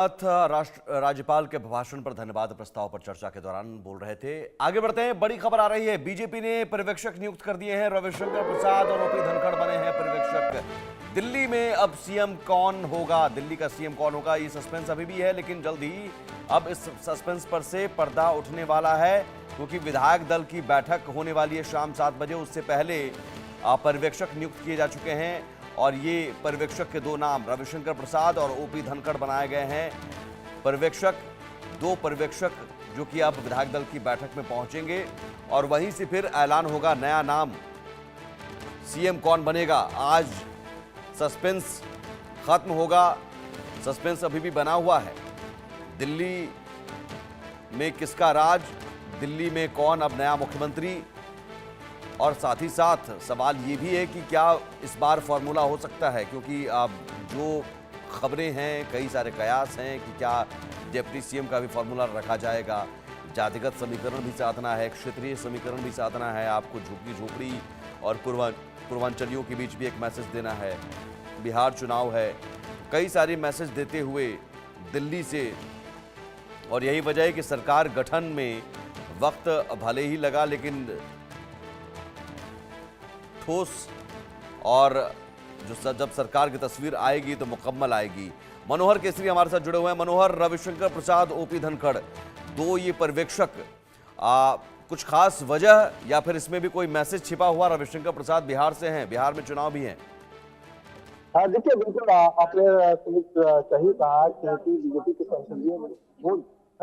राज्यपाल के अभिभाषण पर धन्यवाद प्रस्ताव पर चर्चा के दौरान बोल रहे थे। आगे बढ़ते हैं, बड़ी खबर आ रही है। बीजेपी ने पर्यवेक्षक नियुक्त कर दिए हैं। रविशंकर प्रसाद और ओपी धनखड़ बने हैं पर्यवेक्षक। दिल्ली में अब सीएम कौन होगा, दिल्ली का सीएम कौन होगा, ये सस्पेंस अभी भी है, लेकिन जल्द ही अब इस सस्पेंस पर से पर्दा उठने वाला है, क्योंकि विधायक दल की बैठक होने वाली है शाम 7 बजे। उससे पहले पर्यवेक्षक नियुक्त किए जा चुके हैं और ये पर्यवेक्षक के दो नाम रविशंकर प्रसाद और ओपी धनखड़ बनाए गए हैं। दो पर्यवेक्षक जो कि अब विधायक दल की बैठक में पहुंचेंगे और वहीं से फिर ऐलान होगा नया नाम, सीएम कौन बनेगा। आज सस्पेंस खत्म होगा, सस्पेंस अभी भी बना हुआ है। दिल्ली में किसका राज, दिल्ली में कौन अब नया मुख्यमंत्री, और साथ ही साथ सवाल ये भी है कि क्या इस बार फॉर्मूला हो सकता है, क्योंकि अब जो खबरें हैं, कई सारे कयास हैं कि क्या डिप्टी सीएम का भी फॉर्मूला रखा जाएगा। जातिगत समीकरण भी साधना है, क्षेत्रीय समीकरण भी साधना है, आपको झुग्गी झोपड़ी और पूर्वांचलियों के बीच भी एक मैसेज देना है। बिहार चुनाव है, कई सारे मैसेज देते हुए दिल्ली से, और यही वजह है कि सरकार गठन में वक्त भले ही लगा, लेकिन ठोस और जो जब सरकार की तस्वीर आएगी तो मुकम्मल आएगी। मनोहर केसरी हमारे साथ जुड़े हुए हैं। मनोहर, रविशंकर प्रसाद, ओपी धनखड़, दो ये पर्यवेक्षक, कुछ खास वजह या फिर इसमें भी कोई मैसेज छिपा हुआ? रविशंकर प्रसाद बिहार से हैं, बिहार में चुनाव भी हैं। देखिए, बिल्कुल आपने सही कहा कि बीजेपी के संसदीय बोर्ड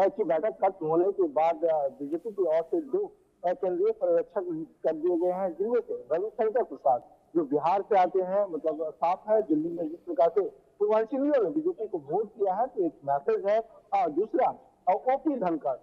की बैठक खत्म होने के बाद बीजेपी की ओर से दो केंद्रीय पर्यवेक्षक कर दिए गए हैं, जिनमें से रविशंकर प्रसाद जो बिहार से आते हैं, मतलब साफ है दिल्ली में जिस प्रकार से पूर्वांचलियों ने बीजेपी को वोट किया है तो एक मैसेज है। दूसरा ओपी धनखड़,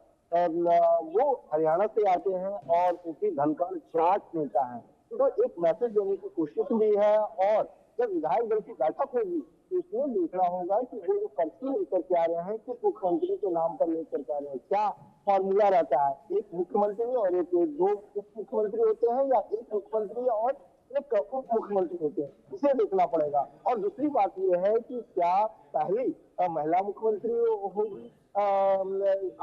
वो हरियाणा से आते हैं और ओपी धनखड़ जाट नेता है, तो एक मैसेज देने की कोशिश भी है। और जब विधायक दल की बैठक होगी तो इसमें देखना होगा कि वो जो पर्ची लेकर के आ रहे हैं, किस मुख्यमंत्री के नाम पर लेकर के आ रहे हैं, क्या फॉर्मूला रहता है, एक मुख्यमंत्री और एक दो उप मुख्यमंत्री होते हैं या एक मुख्यमंत्री और एक उप मुख्यमंत्री होते हैं, इसे देखना पड़ेगा। और दूसरी बात यह है कि क्या पहली महिला मुख्यमंत्री होगी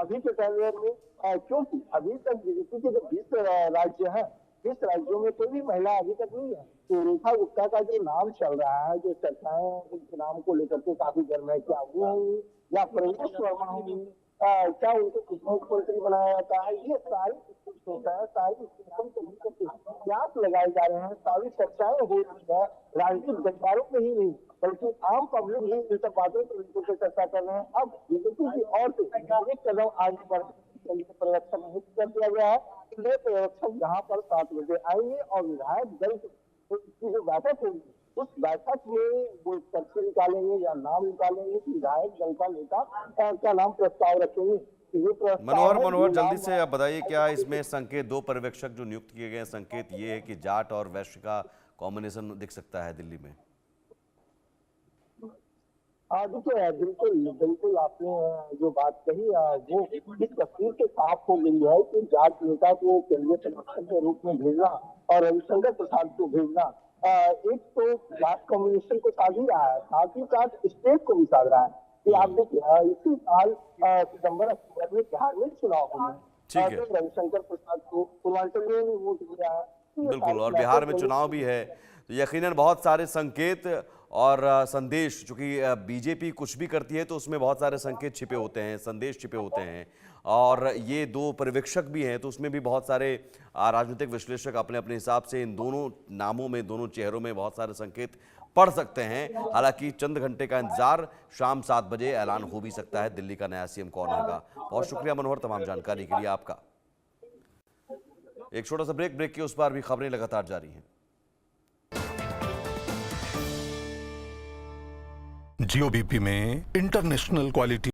अभी के टेन्योर में, क्योंकि अभी तक बीजेपी के जो 20 राज्य हैं, 20 राज्यों में कोई भी महिला अभी तक नहीं है। तो रेखा गुप्ता का जो नाम चल रहा है, जो चर्चाएं उनके नाम को लेकर के काफी गर्म है, क्या वो होंगी या प्रवेश वर्मा होंगी, क्या उनको उप मुख्यमंत्री बनाया जाता है, ये सारी है, सारी प्रयास लगाए जा रहे हैं, सारी चर्चाएं हो रही है। राजनीतिक गठबंधनों में ही नहीं बल्कि आम पब्लिक भी इन सब बातों को लेकर चर्चा कर रहे हैं। अब बीजेपी की ओर से एक कदम आगे बढ़ पर्यवेक्षक नियुक्त कर दिया गया है। नए पर्यवेक्षक यहाँ पर 7 बजे आएंगे और विधायक दल की जो बैठक होगी उस बैठक में वो पर्ची निकालेंगे या नाम निकालेंगे कि विधायक दल का नेता का नाम प्रस्ताव रखेंगे। मनोहर जल्दी से आप बताइए, क्या इसमें संकेत, दो पर्यवेक्षक जो नियुक्त किए गए, संकेत ये है कि जाट और वैश्य का कॉम्बिनेशन दिख सकता है दिल्ली में? देखिए, बिल्कुल आपने जो बात कही वो इस तस्वीर से साफ हो गई है कि जाट नेता को केंद्रीय पर्यवेक्षक के रूप में भेजना और रविशंकर प्रसाद को भेजना एक तो जाट कम्युनिकेशन को साध ही रहा है, साथ ही साथ स्टेट को भी साध रहा है। कि आप देखिए, इसी साल सितंबर अक्टूबर में बिहार में चुनाव हुए, तो रविशंकर प्रसाद को पूर्वांचलियों ने वोट दिया है। बिल्कुल, और बिहार में चुनाव भी है, तो यकीनन बहुत सारे संकेत और संदेश, चूंकि बीजेपी कुछ भी करती है तो उसमें बहुत सारे संकेत छिपे होते हैं, संदेश छिपे होते हैं, और ये दो पर्यवेक्षक भी हैं तो उसमें भी बहुत सारे राजनीतिक विश्लेषक अपने अपने हिसाब से इन दोनों नामों में, दोनों चेहरों में बहुत सारे संकेत पढ़ सकते हैं। हालांकि चंद घंटे का इंतजार, शाम 7 बजे ऐलान हो भी सकता है दिल्ली का नया सीएम कौन होगा। बहुत शुक्रिया मनोहर तमाम जानकारी के लिए आपका। एक छोटा सा ब्रेक के उस पार भी खबरें लगातार जारी हैं। जियो बीपी में इंटरनेशनल क्वालिटी